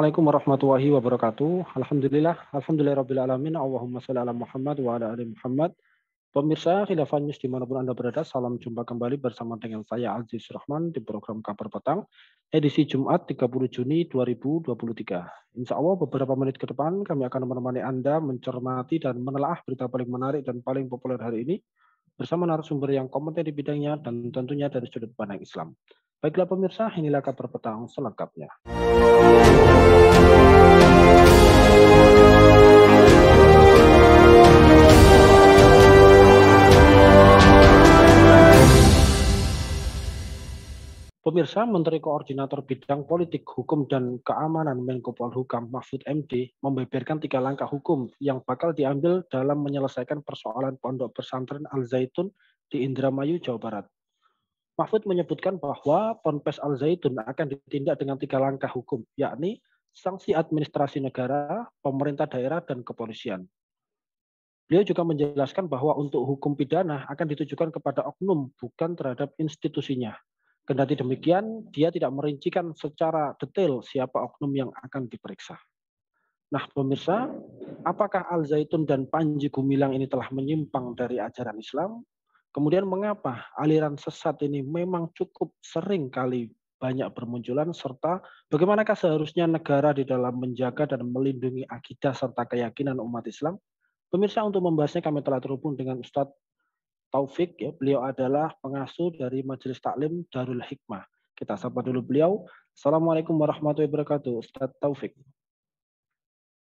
Assalamualaikum warahmatullahi wabarakatuh. Alhamdulillah rabbil alamin. Allahumma shalli ala Muhammad wa ala ali Muhammad. Pemirsa Khilafah News dimanapun Anda berada, salam jumpa kembali bersama dengan saya Aziz Rahman di program Kabar Petang, edisi Jumat 30 Juni 2023. Insya Allah beberapa menit ke depan kami akan menemani Anda mencermati dan menelaah berita paling menarik dan paling populer hari ini bersama narasumber yang kompeten di bidangnya dan tentunya dari sudut pandang Islam. Baiklah pemirsa, inilah Kabar Petang selengkapnya. Pemirsa, Menteri Koordinator Bidang Politik, Hukum, dan Keamanan Menko Polhukam Mahfud MD membeberkan 3 langkah hukum yang bakal diambil dalam menyelesaikan persoalan Pondok Pesantren Al Zaitun di Indramayu, Jawa Barat. Mahfud menyebutkan bahwa Ponpes Al Zaitun akan ditindak dengan 3 langkah hukum, yakni sanksi administrasi negara, pemerintah daerah, dan kepolisian. Beliau juga menjelaskan bahwa untuk hukum pidana akan ditujukan kepada oknum, bukan terhadap institusinya. Kendati demikian, dia tidak merincikan secara detail siapa oknum yang akan diperiksa. Nah, pemirsa, apakah Al Zaitun dan Panji Gumilang ini telah menyimpang dari ajaran Islam? Kemudian mengapa aliran sesat ini memang cukup sering kali banyak bermunculan, serta bagaimanakah seharusnya negara di dalam menjaga dan melindungi akidah serta keyakinan umat Islam? Pemirsa, untuk membahasnya kami telah terhubung dengan Ustadz Taufik, ya, beliau adalah pengasuh dari Majelis Taklim Darul Hikmah. Kita sapa dulu beliau. Assalamualaikum warahmatullahi wabarakatuh, Ustadz Taufik.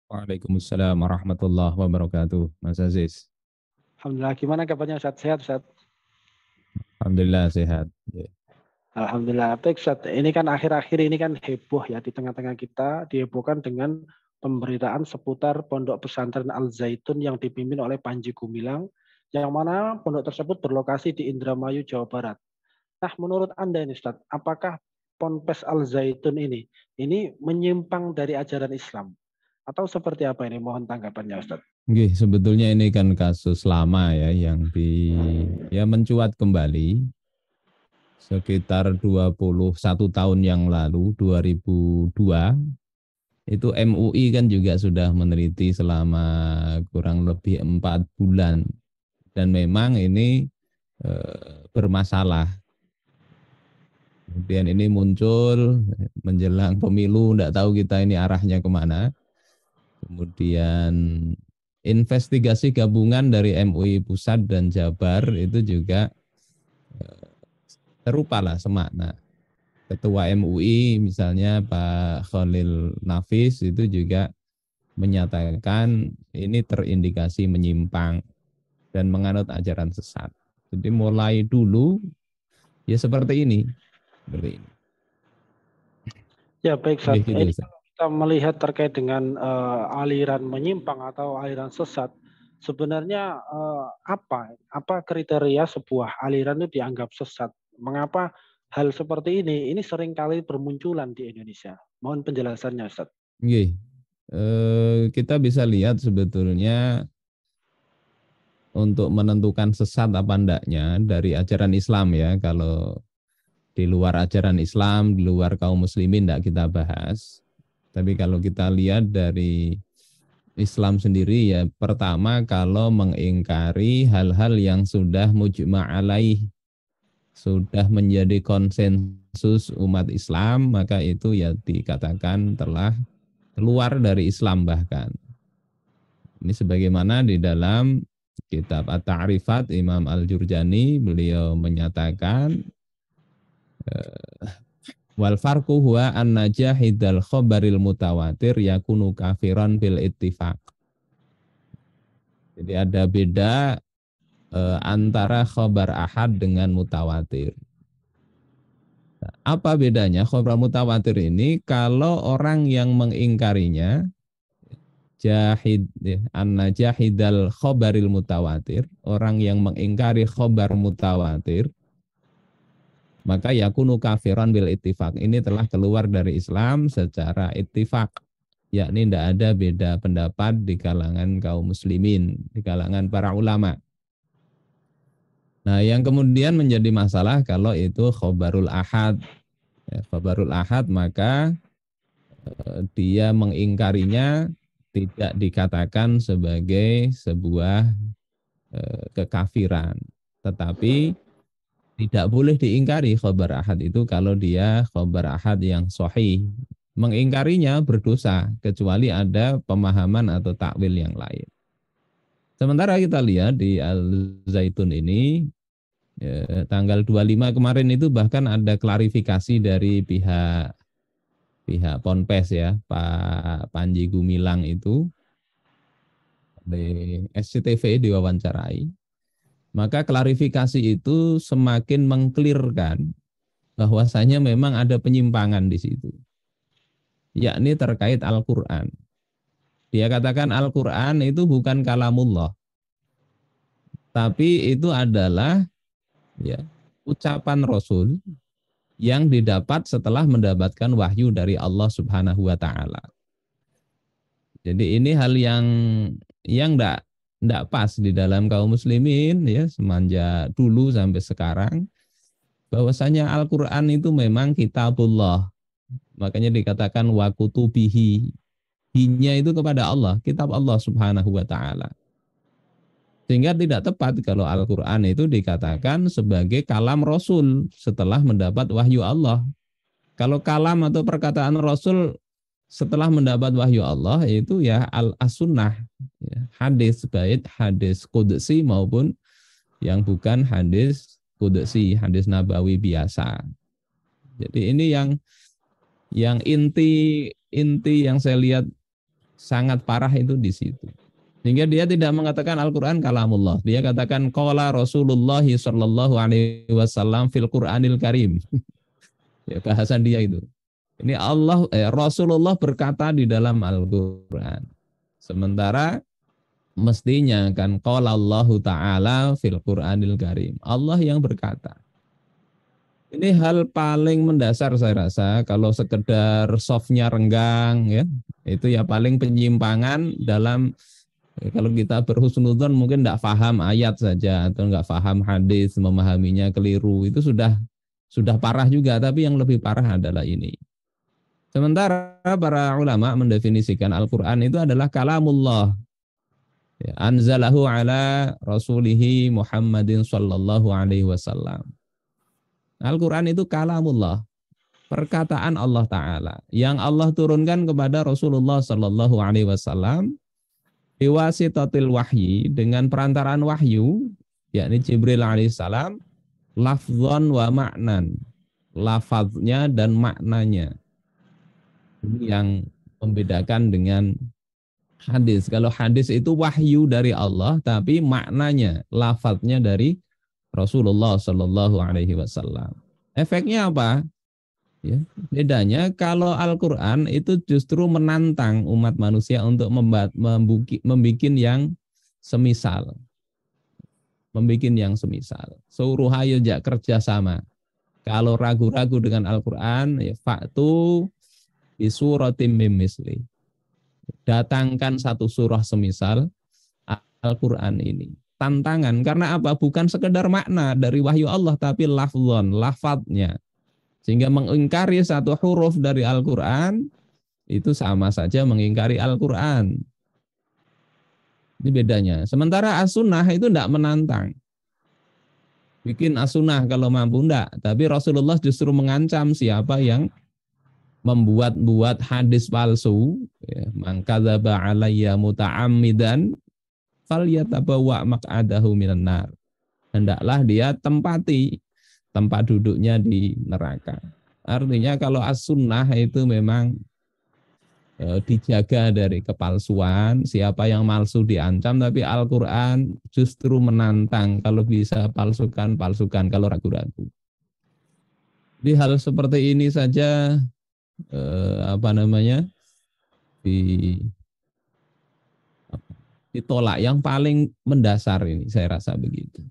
Waalaikumsalam warahmatullahi wabarakatuh, Mas Aziz. Alhamdulillah, gimana kabarnya Ustadz? Sehat, Ustadz? Alhamdulillah sehat. Alhamdulillah. Baik, Ustadz. Ini kan akhir-akhir ini kan heboh ya di tengah-tengah kita, dihebohkan dengan pemberitaan seputar Pondok Pesantren Al Zaitun yang dipimpin oleh Panji Gumilang, yang mana pondok tersebut berlokasi di Indramayu, Jawa Barat. Nah, menurut Anda ini, Ustadz, apakah Ponpes Al Zaitun ini menyimpang dari ajaran Islam? Atau seperti apa ini? Mohon tanggapannya, Ustadz. Oke, sebetulnya ini kan kasus lama ya yang mencuat kembali sekitar 21 tahun yang lalu, 2002. Itu MUI kan juga sudah meneliti selama kurang lebih 4 bulan. Dan memang ini bermasalah. Kemudian ini muncul menjelang pemilu, tidak tahu kita ini arahnya kemana. Kemudian investigasi gabungan dari MUI Pusat dan Jabar itu juga serupa lah, semakna. Ketua MUI misalnya Pak Khalil Nafis itu juga menyatakan ini terindikasi menyimpang dan menganut ajaran sesat. Jadi mulai dulu ya seperti ini. Ya baik, Ustaz. Ini kalau kita melihat terkait dengan aliran menyimpang atau aliran sesat, sebenarnya apa kriteria sebuah aliran itu dianggap sesat? Mengapa hal seperti ini sering kali bermunculan di Indonesia? Mohon penjelasannya, Ustaz. Kita bisa lihat sebetulnya untuk menentukan sesat apa endaknya dari ajaran Islam ya. Kalau di luar ajaran Islam, di luar kaum muslimin tidak kita bahas. Tapi kalau kita lihat dari Islam sendiri ya, pertama kalau mengingkari hal-hal yang sudah mujma' alaih, sudah menjadi konsensus umat Islam, maka itu ya dikatakan telah keluar dari Islam bahkan. Ini sebagaimana di dalam kitab At-Ta'rifat Imam Al-Jurjani, beliau menyatakan wal farqu huwa anna jahidal khabaril mutawatir yakunu kafiran bil ittifaq. Jadi ada beda antara khabar ahad dengan mutawatir. Apa bedanya khabar mutawatir ini? Kalau orang yang mengingkarinya anna jahidal khabaril mutawatir, orang yang mengingkari khabar mutawatir, maka yakunu kafiran bil ittifaq. Ini telah keluar dari Islam secara ittifaq, yakni tidak ada beda pendapat di kalangan kaum muslimin, di kalangan para ulama. Nah, yang kemudian menjadi masalah kalau itu khabarul ahad. Ya, khabarul ahad maka dia mengingkarinya tidak dikatakan sebagai sebuah kekafiran. Tetapi tidak boleh diingkari khabar ahad itu kalau dia khabar ahad yang sahih. Mengingkarinya berdosa kecuali ada pemahaman atau takwil yang lain. Sementara kita lihat di Al-Zaitun ini tanggal 25 kemarin itu bahkan ada klarifikasi dari pihak Ponpes ya, Pak Panji Gumilang itu di SCTV diwawancarai. Maka klarifikasi itu semakin mengklirkan bahwasanya memang ada penyimpangan di situ, yakni terkait Al-Quran. Dia katakan Al-Quran itu bukan kalamullah, tapi itu adalah ya ucapan Rasul yang didapat setelah mendapatkan wahyu dari Allah Subhanahu wa taala. Jadi ini hal yang enggak pas di dalam kaum muslimin ya semenjak dulu sampai sekarang, bahwasanya Al-Qur'an itu memang kitabullah. Makanya dikatakan wa kutubihi. Hinya itu kepada Allah, kitab Allah Subhanahu wa taala. Sehingga tidak tepat kalau Al-Qur'an itu dikatakan sebagai kalam Rasul setelah mendapat wahyu Allah. Kalau kalam atau perkataan Rasul setelah mendapat wahyu Allah itu ya as-sunnah, ya, hadis bait, hadis qudsi maupun yang bukan hadis qudsi, hadis nabawi biasa. Jadi ini yang inti yang saya lihat sangat parah itu di situ. Sehingga dia tidak mengatakan Al-Qur'an kalamullah. Dia katakan qala Rasulullah sallallahu alaihi wasallam fil Qur'anil Karim. Ya, bahasan dia itu. Ini Rasulullah berkata di dalam Al-Quran. Sementara mestinya kan qala Allahu ta'ala fil Qur'anil Karim. Allah yang berkata. Ini hal paling mendasar saya rasa, kalau sekedar softnya renggang ya, itu ya paling penyimpangan dalam kalau kita berhusnudzon mungkin tidak paham ayat saja atau nggak paham hadis, memahaminya keliru, itu sudah parah juga, tapi yang lebih parah adalah ini. Sementara para ulama mendefinisikan Al-Quran itu adalah kalamullah. Ya, anzalahu ala rasulihi Muhammadin sallallahu alaihi wasallam. Al-Quran itu kalamullah. Perkataan Allah Ta'ala. Yang Allah turunkan kepada Rasulullah sallallahu alaihi wasallam. Biwasitatil wahyi, dengan perantaraan wahyu, yakni Jibril alaihissalam, lafzon wa ma'nan. Lafaznya dan maknanya. Ini yang membedakan dengan hadis. Kalau hadis itu wahyu dari Allah, tapi maknanya, lafadznya dari Rasulullah Shallallahu Alaihi Wasallam. Efeknya apa? Ya, bedanya kalau Al-Quran itu justru menantang umat manusia untuk membuat yang semisal. Membikin yang semisal. Suruh ayo jak kerjasama. Kalau ragu-ragu dengan Al-Quran, ya fa'tu bi suratim mim misli. Datangkan satu surah semisal Al-Quran ini. Tantangan, karena apa? Bukan sekedar makna dari wahyu Allah, tapi lafzon, lafadznya. Sehingga mengingkari satu huruf dari Al-Quran, itu sama saja mengingkari Al-Quran. Ini bedanya. Sementara as-sunnah itu tidak menantang. Bikin as-sunnah kalau mampu enggak. Tapi Rasulullah justru mengancam siapa yang membuat hadis palsu, ya, man kadzaba alayya muta'ammidan falyatabawa maq'adahu minan nar. Hendaklah dia tempati tempat duduknya di neraka. Artinya kalau as-sunnah itu memang dijaga dari kepalsuan, siapa yang palsu diancam, tapi Al-Quran justru menantang, kalau bisa palsukan, kalau ragu-ragu. Di hal seperti ini saja ditolak, yang paling mendasar ini saya rasa begitu.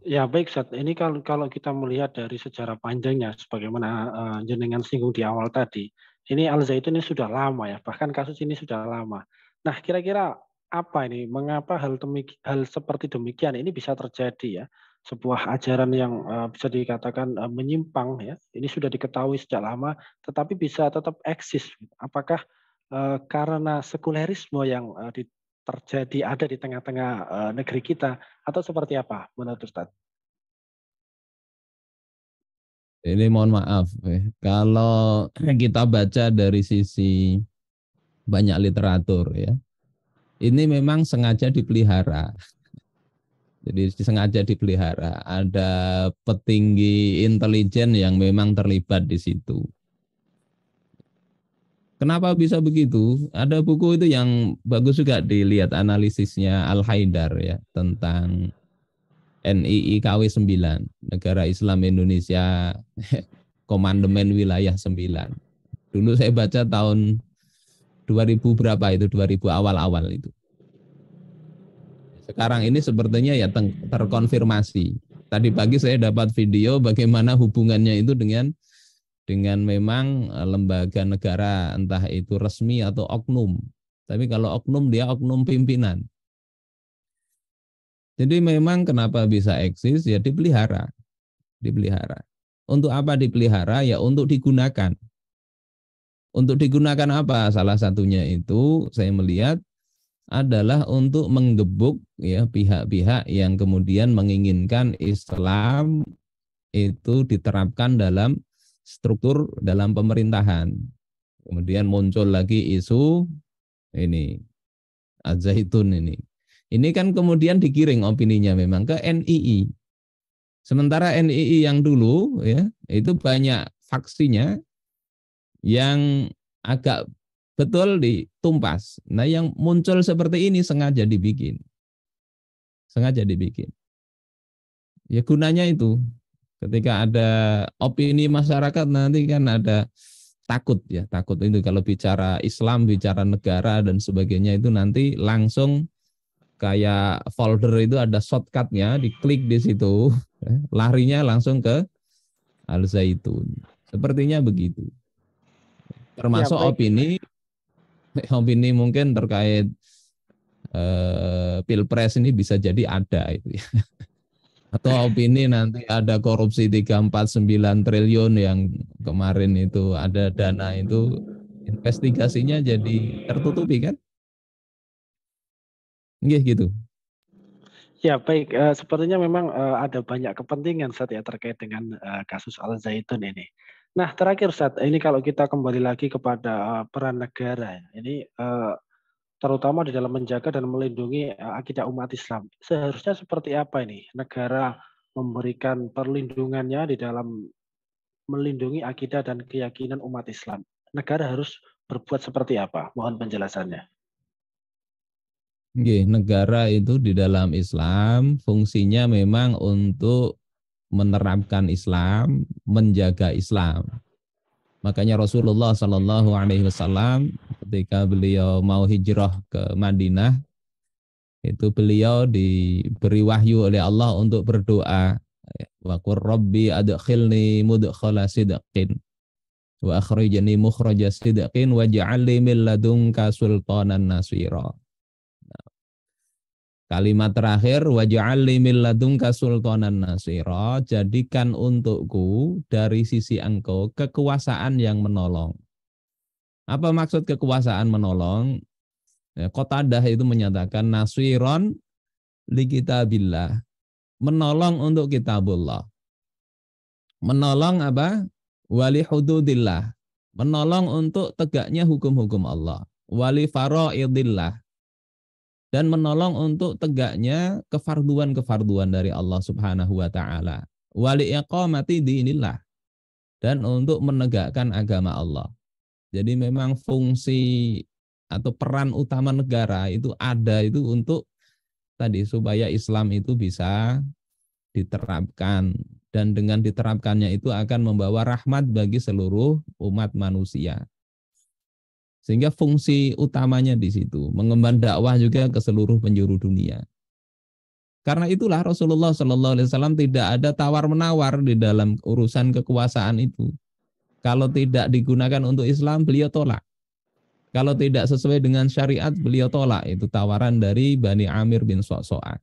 Ya baik, Ustaz. Ini kalau kita melihat dari sejarah panjangnya, sebagaimana jenengan singgung di awal tadi, ini Al-Zaitun ini sudah lama ya, bahkan kasus ini sudah lama. Nah, kira-kira apa ini? Mengapa hal seperti demikian ini bisa terjadi ya? sebuah ajaran yang bisa dikatakan menyimpang ya. Ini sudah diketahui sejak lama, tetapi bisa tetap eksis. Apakah karena sekulerisme yang terjadi ada di tengah-tengah negeri kita, atau seperti apa menurut Ustadz? Ini mohon maaf, kalau kita baca dari sisi banyak literatur ya, ini memang sengaja dipelihara. Jadi sengaja dipelihara. Ada petinggi intelijen yang memang terlibat di situ. Kenapa bisa begitu? Ada buku itu yang bagus juga dilihat analisisnya Al-Haidar ya tentang NII KW 9, Negara Islam Indonesia Komandemen Wilayah 9. Dulu saya baca tahun 2000 berapa itu, 2000 awal-awal itu. Sekarang ini sepertinya ya terkonfirmasi. Tadi pagi saya dapat video bagaimana hubungannya itu dengan memang lembaga negara, entah itu resmi atau oknum. Tapi kalau oknum, dia oknum pimpinan. Jadi memang kenapa bisa eksis, ya dipelihara. Dipelihara. Untuk apa dipelihara? Ya untuk digunakan. Untuk digunakan apa? Salah satunya itu saya melihat adalah untuk menggebuk ya pihak-pihak yang kemudian menginginkan Islam itu diterapkan dalam struktur dalam pemerintahan. Kemudian muncul lagi isu ini Az-Zaitun ini. Ini kan kemudian digiring opininya memang ke NII. Sementara NII yang dulu ya itu banyak faksinya yang agak betul ditumpas. Nah, yang muncul seperti ini sengaja dibikin. Sengaja dibikin. Ya gunanya itu. Ketika ada opini masyarakat nanti kan ada takut ya. Takut itu kalau bicara Islam, bicara negara dan sebagainya itu nanti langsung kayak folder itu ada shortcutnya, diklik di situ, larinya langsung ke Al-Zaitun. Sepertinya begitu. Ya, Termasuk baik. opini mungkin terkait pilpres ini bisa jadi ada itu ya. Atau opini nanti ada korupsi 349 triliun yang kemarin itu ada dana itu investigasinya jadi tertutupi kan? Nggih gitu. Ya, baik. Sepertinya memang ada banyak kepentingan Ustadz ya terkait dengan kasus Al Zaitun ini. Nah, terakhir Ustadz, ini kalau kita kembali lagi kepada peran negara, ya, ini terutama di dalam menjaga dan melindungi akidah umat Islam. Seharusnya seperti apa ini negara memberikan perlindungannya di dalam melindungi akidah dan keyakinan umat Islam? Negara harus berbuat seperti apa? Mohon penjelasannya. Nggih, negara itu di dalam Islam fungsinya memang untuk menerapkan Islam, menjaga Islam. Makanya Rasulullah Shallallahu Alaihi Wasallam ketika beliau mau hijrah ke Madinah, itu beliau diberi wahyu oleh Allah untuk berdoa. Wa qur rabbi adkhilni mudkhala sidqin wa akhrijni mukhraja sidqin waj'al li min ladunka sultanan nasira. Kalimat terakhir waj'al li min ladunka sultanan nasira, jadikan untukku dari sisi engkau kekuasaan yang menolong. Apa maksud kekuasaan menolong? Ya, Qatadah itu menyatakan nasiron li kitabillah, menolong untuk kitabullah. Menolong apa? Wali hududillah, menolong untuk tegaknya hukum-hukum Allah. Wali faraidillah, dan menolong untuk tegaknya kefarduan-kefarduan dari Allah Subhanahu wa taala. Wali iqamati dinillah, dan untuk menegakkan agama Allah. Jadi memang fungsi atau peran utama negara itu ada itu untuk tadi supaya Islam itu bisa diterapkan, dan dengan diterapkannya itu akan membawa rahmat bagi seluruh umat manusia. Sehingga fungsi utamanya di situ, mengemban dakwah juga ke seluruh penjuru dunia. Karena itulah Rasulullah Shallallahu Alaihi Wasallam tidak ada tawar-menawar di dalam urusan kekuasaan itu. Kalau tidak digunakan untuk Islam, beliau tolak. Kalau tidak sesuai dengan syariat, beliau tolak. Itu tawaran dari Bani Amir bin So'so'ah.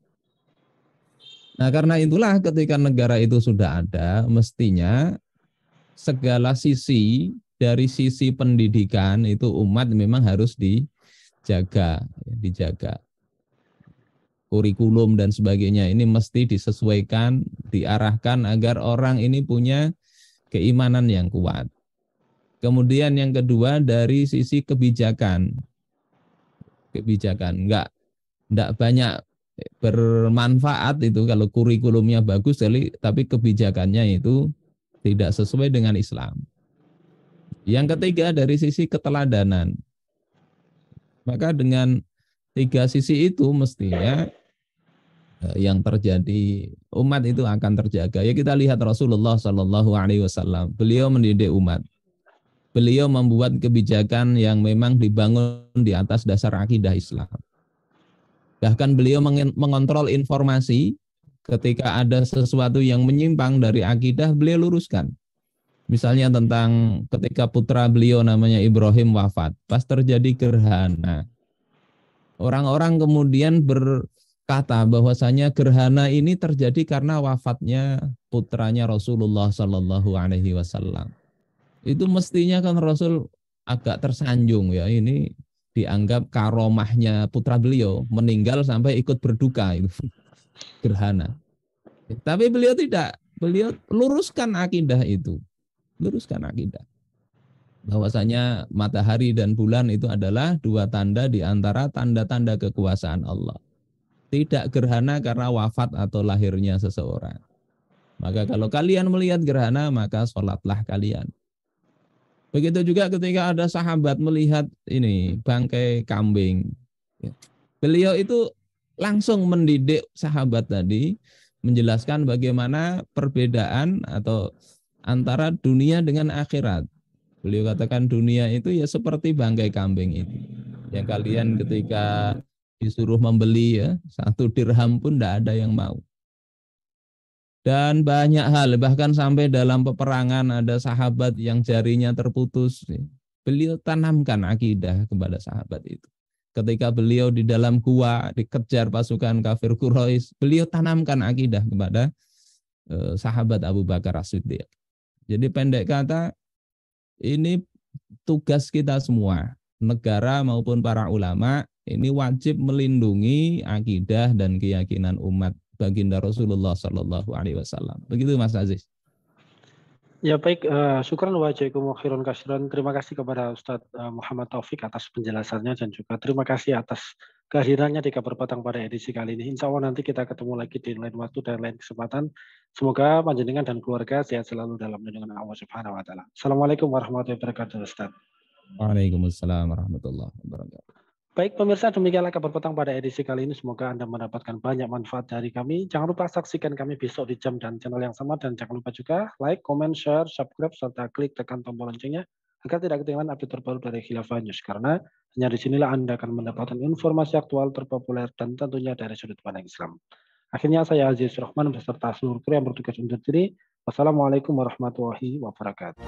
Nah, karena itulah ketika negara itu sudah ada, mestinya segala sisi dari sisi pendidikan itu umat memang harus dijaga, dijaga. Kurikulum dan sebagainya ini mesti disesuaikan, diarahkan agar orang ini punya keimanan yang kuat. Kemudian yang kedua dari sisi kebijakan. Kebijakan enggak banyak bermanfaat itu kalau kurikulumnya bagus, tapi kebijakannya itu tidak sesuai dengan Islam. Yang ketiga dari sisi keteladanan. Maka dengan tiga sisi itu mestinya yang terjadi umat itu akan terjaga. Ya kita lihat Rasulullah Shallallahu Alaihi Wasallam, beliau mendidik umat, beliau membuat kebijakan yang memang dibangun di atas dasar akidah Islam. Bahkan beliau mengontrol informasi ketika ada sesuatu yang menyimpang dari akidah, beliau luruskan. Misalnya tentang ketika putra beliau namanya Ibrahim wafat, pas terjadi gerhana. Orang-orang kemudian berkata bahwasanya gerhana ini terjadi karena wafatnya putranya Rasulullah Sallallahu Alaihi Wasallam. Itu mestinya kan Rasul agak tersanjung ya, ini dianggap karomahnya putra beliau meninggal sampai ikut berduka itu gerhana. Tapi beliau tidak, beliau luruskan akidah itu, luruskan akidah bahwasanya matahari dan bulan itu adalah dua tanda di antara tanda-tanda kekuasaan Allah. Tidak gerhana karena wafat atau lahirnya seseorang. Maka kalau kalian melihat gerhana, maka sholatlah kalian. Begitu juga ketika ada sahabat melihat ini bangkai kambing. Beliau itu langsung mendidik sahabat tadi, menjelaskan bagaimana perbedaan atau antara dunia dengan akhirat. Beliau katakan dunia itu ya seperti bangkai kambing itu. Yang kalian ketika disuruh membeli ya, 1 dirham pun tidak ada yang mau. Dan banyak hal, bahkan sampai dalam peperangan ada sahabat yang jarinya terputus. Beliau tanamkan akidah kepada sahabat itu. Ketika beliau di dalam gua dikejar pasukan kafir Quraisy, beliau tanamkan akidah kepada sahabat Abu Bakar As-Siddiq. Jadi pendek kata, ini tugas kita semua, negara maupun para ulama, ini wajib melindungi akidah dan keyakinan umat baginda Rasulullah Sallallahu Alaihi Wasallam. Begitu Mas Aziz. Ya baik, syukran wa jaikum khairan kasiran. Terima kasih kepada Ustadz Muhammad Taufik atas penjelasannya dan juga terima kasih atas kehadirannya di Kabar Petang pada edisi kali ini. Insya Allah nanti kita ketemu lagi di lain waktu dan lain kesempatan. Semoga panjenengan dan keluarga sehat selalu dalam lindungan Allah Subhanahu wa taala. Assalamualaikum warahmatullahi wabarakatuh, Ustadz. Waalaikumsalam warahmatullahi wabarakatuh. Baik pemirsa, demikianlah Kabar Petang pada edisi kali ini. Semoga Anda mendapatkan banyak manfaat dari kami. Jangan lupa saksikan kami besok di jam dan channel yang sama. Dan jangan lupa juga like, comment, share, subscribe, serta klik tekan tombol loncengnya agar tidak ketinggalan update terbaru dari Khilafah News. Karena hanya disinilah Anda akan mendapatkan informasi aktual, terpopuler, dan tentunya dari sudut pandang Islam. Akhirnya saya Aziz Rahman beserta seluruh kru yang bertugas undur diri. Wassalamualaikum warahmatullahi wabarakatuh.